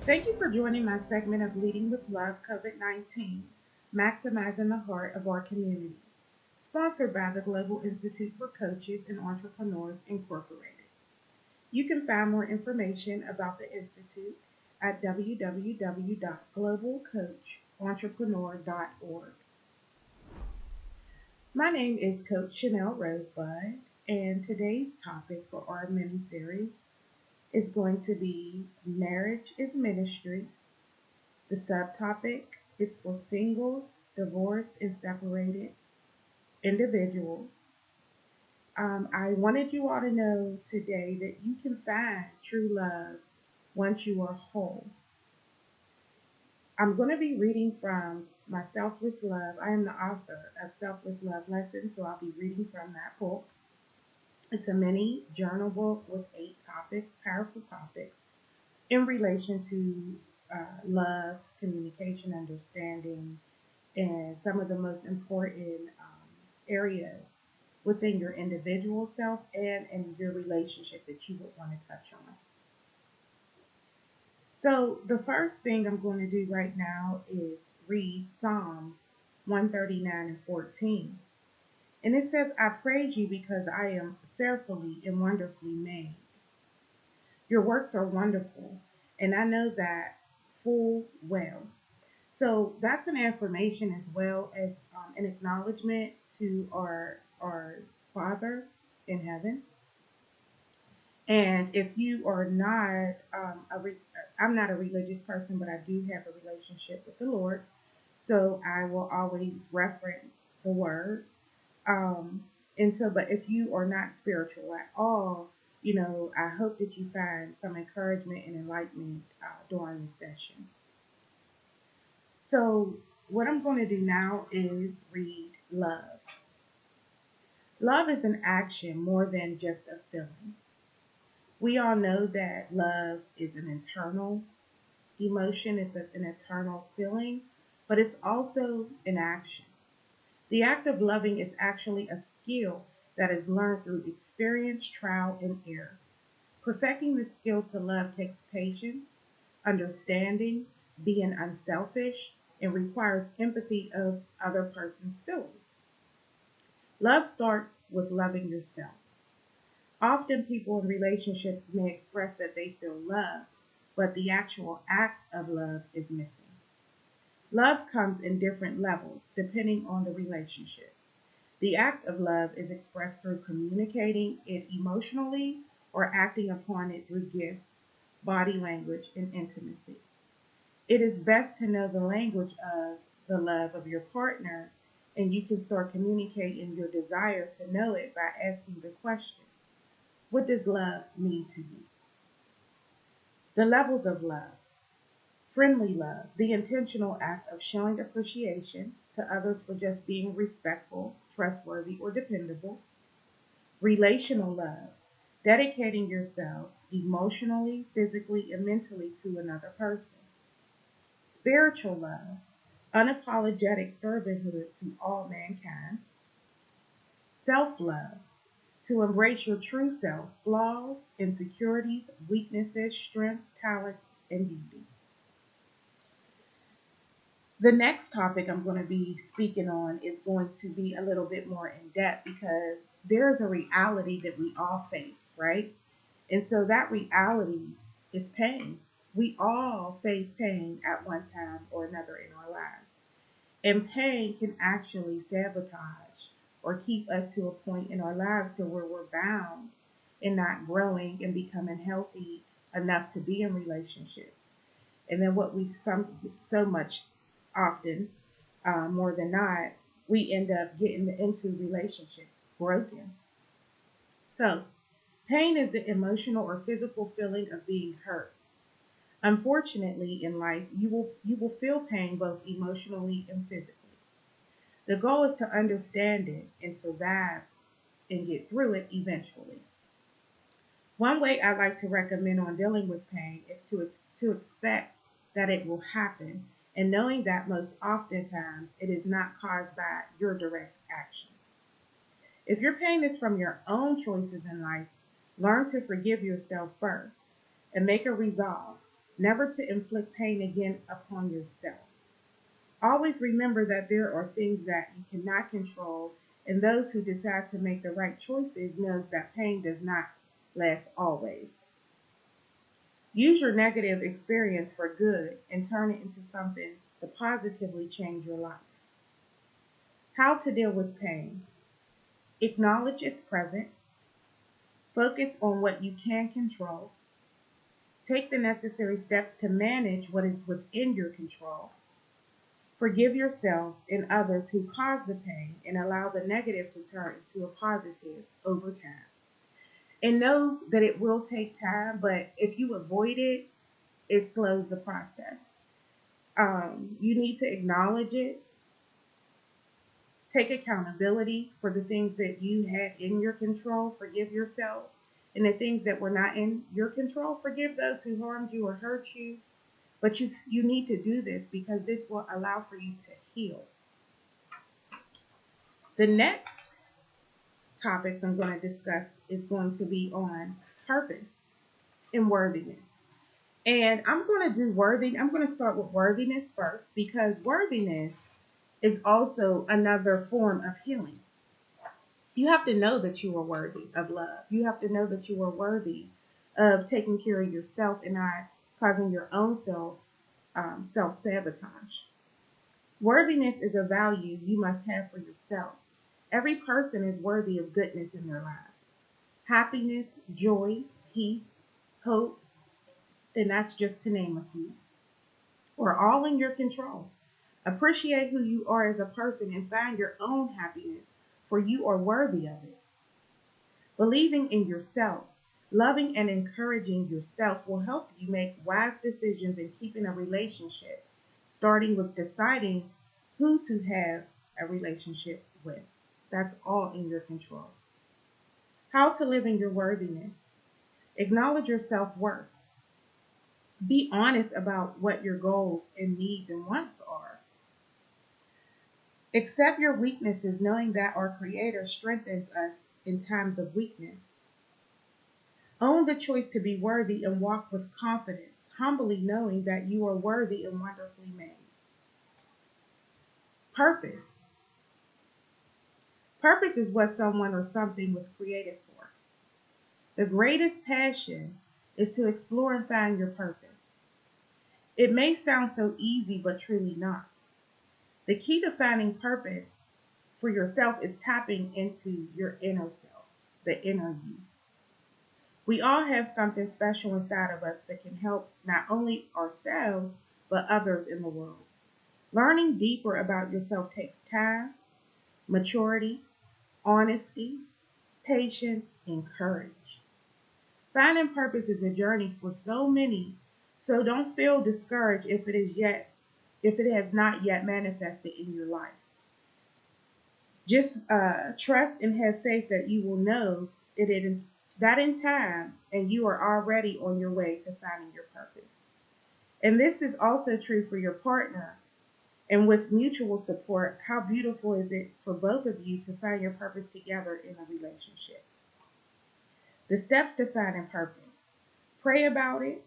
Thank you for joining my segment of Leading with Love COVID-19, Maximizing the Heart of Our Communities, sponsored by the Global Institute for Coaches and Entrepreneurs Incorporated. You can find more information about the Institute at www.globalcoachentrepreneur.org. My name is Coach Chanel Rosebud, and today's topic for our mini series is going to be Marriage is Ministry. The subtopic is for singles, divorced, and separated individuals. I wanted you all to know today that you can find true love once you are whole. I'm going to be reading from my Selfless Love. I am the author of Selfless Love Lessons, so I'll be reading from that book. It's a mini journal book with 8 topics, powerful topics, in relation to love, communication, understanding, and some of the most important areas within your individual self and in your relationship that you would want to touch on. So, the first thing I'm going to do right now is read Psalm 139 and 14. And it says, I praise you because I am fearfully and wonderfully made. Your works are wonderful, and I know that full well. So that's an affirmation as well as an acknowledgement to our Father in heaven. And if you are not, I'm not a religious person, but I do have a relationship with the Lord. So I will always reference the Word. But if you are not spiritual at all, I hope that you find some encouragement and enlightenment during this session. So, what I'm going to do now is read love. Love is an action more than just a feeling. We all know that love is an internal emotion, it's an internal feeling, but it's also an action. The act of loving is actually a skill that is learned through experience, trial, and error. Perfecting the skill to love takes patience, understanding, being unselfish, and requires empathy of other person's feelings. Love starts with loving yourself. Often people in relationships may express that they feel love, but the actual act of love is missing. Love comes in different levels depending on the relationship. The act of love is expressed through communicating it emotionally or acting upon it through gifts, body language, and intimacy. It is best to know the language of the love of your partner, and you can start communicating your desire to know it by asking the question, what does love mean to you? The levels of love. Friendly love, the intentional act of showing appreciation to others for just being respectful, trustworthy, or dependable. Relational love, dedicating yourself emotionally, physically, and mentally to another person. Spiritual love, unapologetic servanthood to all mankind. Self love, to embrace your true self, flaws, insecurities, weaknesses, strengths, talents, and beauty. The next topic I'm going to be speaking on is going to be a little bit more in depth because there's a reality that we all face, right? And so that reality is pain. We all face pain at one time or another in our lives. And pain can actually sabotage or keep us to a point in our lives to where we're bound and not growing and becoming healthy enough to be in relationships. And then what we so much often, more than not, we end up getting into relationships broken. So, pain is the emotional or physical feeling of being hurt. Unfortunately, in life, you will feel pain both emotionally and physically. The goal is to understand it and survive and get through it eventually. One way I like to recommend on dealing with pain is to expect that it will happen and knowing that most oftentimes it is not caused by your direct action. If your pain is from your own choices in life, learn to forgive yourself first and make a resolve. never to inflict pain again upon yourself. Always remember that there are things that you cannot control, and those who decide to make the right choices knows that pain does not last always. Use your negative experience for good and turn it into something to positively change your life. How to deal with pain. Acknowledge its present. Focus on what you can control. Take the necessary steps to manage what is within your control. Forgive yourself and others who caused the pain and allow the negative to turn into a positive over time. And know that it will take time, but if you avoid it, it slows the process. You need to acknowledge it, take accountability for the things that you had in your control, forgive yourself, and the things that were not in your control, forgive those who harmed you or hurt you. But you need to do this because this will allow for you to heal. The next topics I'm going to discuss is going to be on purpose and worthiness. And I'm going to do I'm going to start with worthiness first because worthiness is also another form of healing. You have to know that you are worthy of love. You have to know that you are worthy of taking care of yourself and not causing your own self-sabotage. Worthiness is a value you must have for yourself. Every person is worthy of goodness in their lives. Happiness, joy, peace, hope, and that's just to name a few, are all in your control. Appreciate who you are as a person and find your own happiness, for you are worthy of it. Believing in yourself, loving and encouraging yourself will help you make wise decisions in keeping a relationship, starting with deciding who to have a relationship with. That's all in your control. How to live in your worthiness. Acknowledge your self-worth. Be honest about what your goals and needs and wants are. Accept your weaknesses, knowing that our Creator strengthens us in times of weakness. Own the choice to be worthy and walk with confidence, humbly knowing that you are worthy and wonderfully made. Purpose. Purpose is what someone or something was created for. The greatest passion is to explore and find your purpose. It may sound so easy, but truly not. The key to finding purpose for yourself is tapping into your inner self, the inner you. We all have something special inside of us that can help not only ourselves, but others in the world. Learning deeper about yourself takes time, maturity, honesty, patience, and courage. Finding purpose is a journey for so many, so don't feel discouraged if it has not yet manifested in your life. Just trust and have faith that you will know that in time, and you are already on your way to finding your purpose. And this is also true for your partner. And with mutual support, how beautiful is it for both of you to find your purpose together in a relationship? The steps to finding purpose. Pray about it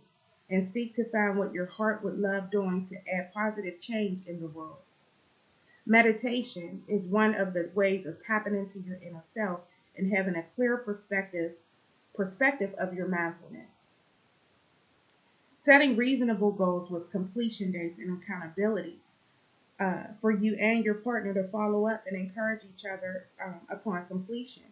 and seek to find what your heart would love doing to add positive change in the world. Meditation is one of the ways of tapping into your inner self and having a clear perspective of your mindfulness. Setting reasonable goals with completion dates and accountability for you and your partner to follow up and encourage each other upon completion.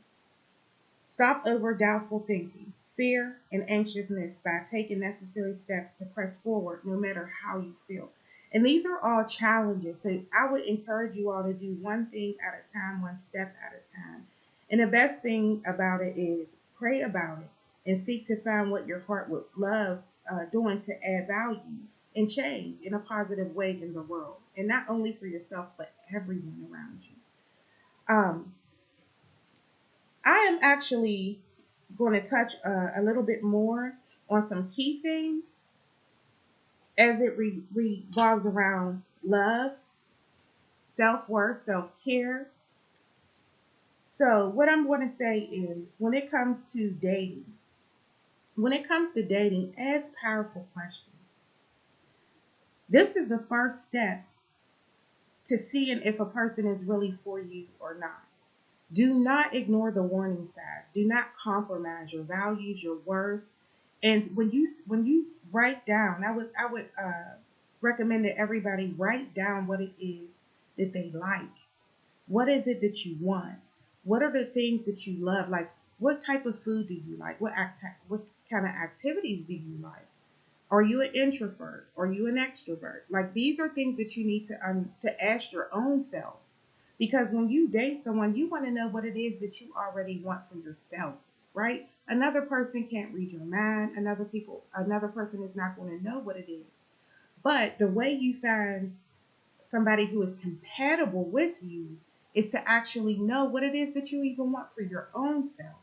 Stop over doubtful thinking, fear, and anxiousness by taking necessary steps to press forward no matter how you feel. And these are all challenges. So I would encourage you all to do one thing at a time, one step at a time. And the best thing about it is pray about it and seek to find what your heart would love doing to add value and change in a positive way in the world. And not only for yourself, but everyone around you. I am actually going to touch a little bit more on some key things as it revolves around love, self-worth, self-care. So what I'm going to say is when it comes to dating, ask powerful questions. This is the first step to seeing if a person is really for you or not. Do not ignore the warning signs. Do not compromise your values, your worth. And when you write down, I would recommend that everybody write down what it is that they like. What is it that you want? What are the things that you love? Like, what type of food do you like? What kind of activities do you like? Are you an introvert? Are you an extrovert? Like, these are things that you need to ask your own self. Because when you date someone, you want to know what it is that you already want for yourself, right? Another person can't read your mind. Another person is not going to know what it is. But the way you find somebody who is compatible with you is to actually know what it is that you even want for your own self,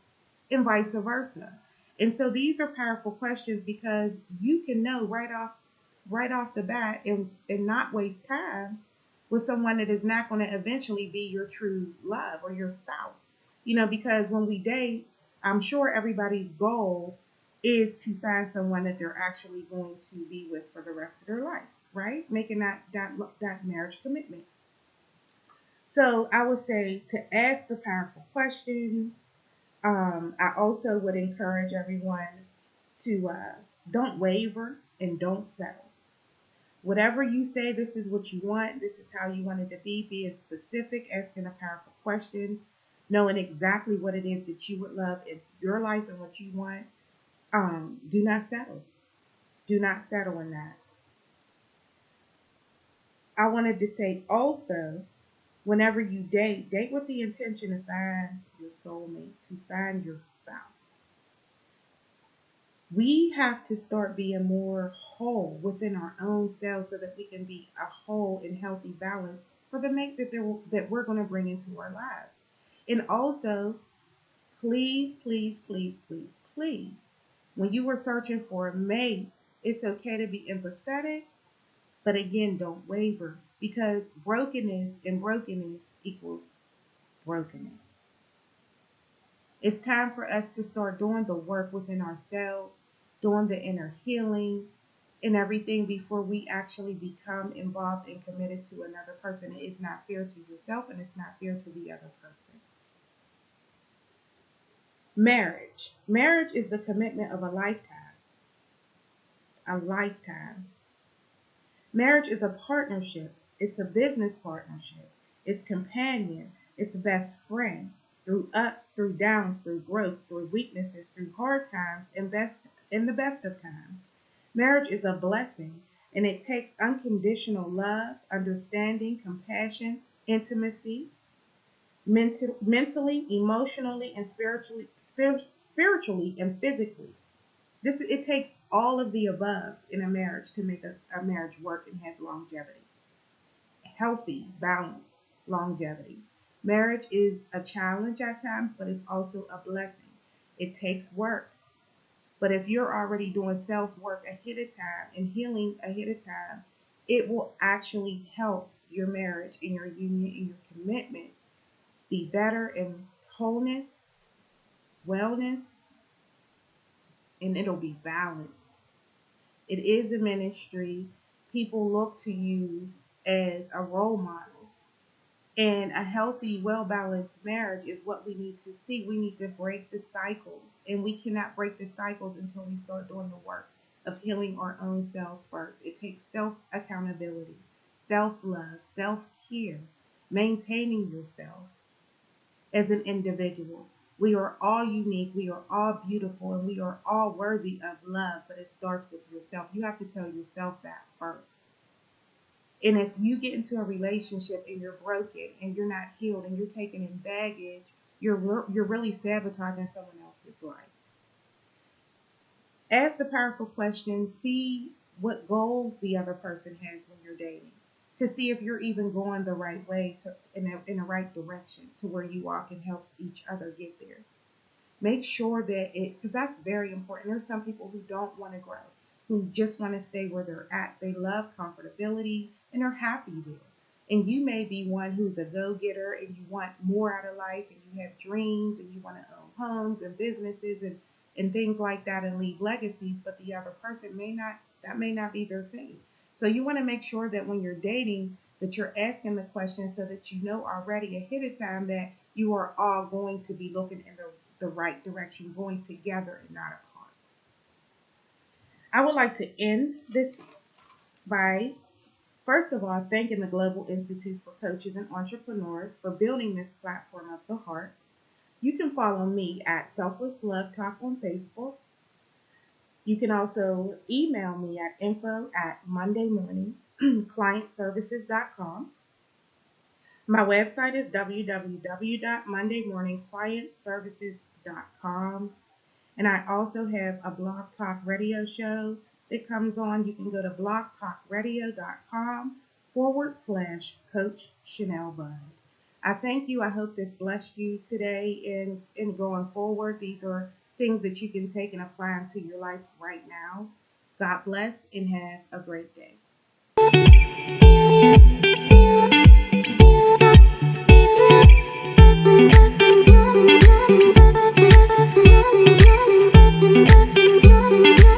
and vice versa. And so these are powerful questions because you can know right off the bat, and not waste time with someone that is not going to eventually be your true love or your spouse. Because when we date, I'm sure everybody's goal is to find someone that they're actually going to be with for the rest of their life, right? Making that marriage commitment. So I would say to ask the powerful questions. I also would encourage everyone to don't waver and don't settle. Whatever you say, this is what you want, this is how you want it to be, being specific, asking the powerful questions, knowing exactly what it is that you would love in your life and what you want. Do not settle. Do not settle in that. I wanted to say also, whenever you date with the intention to find your soulmate, to find your spouse. We have to start being more whole within our own selves so that we can be a whole and healthy balance for the mate that we're going to bring into our lives. And also, please, please, please, please, please, when you are searching for a mate, it's okay to be empathetic, but again, don't waver, because brokenness equals brokenness. It's time for us to start doing the work within ourselves, doing the inner healing and everything before we actually become involved and committed to another person. It is not fair to yourself, and it's not fair to the other person. Marriage. Marriage is the commitment of a lifetime. A lifetime. Marriage is a partnership. It's a business partnership. It's companion. It's best friend. Through ups, through downs, through growth, through weaknesses, through hard times, and in the best of times. Marriage is a blessing, and it takes unconditional love, understanding, compassion, intimacy, mentally, emotionally, and spiritually and physically. It takes all of the above in a marriage to make a marriage work and have longevity, healthy, balanced longevity. Marriage is a challenge at times, but it's also a blessing. It takes work. But if you're already doing self work ahead of time and healing ahead of time, it will actually help your marriage and your union and your commitment be better in wholeness, wellness, and it'll be balanced. It is a ministry. People look to you as a role model. And a healthy, well balanced marriage is what we need to see. We need to break the cycles. And we cannot break the cycles until we start doing the work of healing our own selves first. It takes self accountability, self love, self care, maintaining yourself as an individual. We are all unique, we are all beautiful, and we are all worthy of love, but it starts with yourself. You have to tell yourself that first. And if you get into a relationship and you're broken and you're not healed and you're taking in baggage, you're really sabotaging someone else's life. Ask the powerful question. See what goals the other person has when you're dating, to see if you're even going the right way, in the right direction to where you all can help each other get there. Make sure that because that's very important. There's some people who don't want to grow, who just want to stay where they're at. They love comfortability and they're happy there. And you may be one who's a go-getter and you want more out of life and you have dreams and you want to own homes and businesses and things like that and leave legacies, but the other person that may not be their thing. So you want to make sure that when you're dating, that you're asking the questions so that you know already ahead of time that you are all going to be looking in the right direction, going together and not apart. I would like to end this by, first of all, thanking the Global Institute for Coaches and Entrepreneurs for building this platform of the heart. You can follow me at Selfless Love Talk on Facebook. You can also email me at info@mondaymorningclientservices.com. My website is www.mondaymorningclientservices.com. And I also have a blog talk radio show that comes on. You can go to blogtalkradio.com/Coach Chanel Bud. I thank you. I hope this blessed you today in going forward. These are things that you can take and apply into your life right now. God bless and have a great day.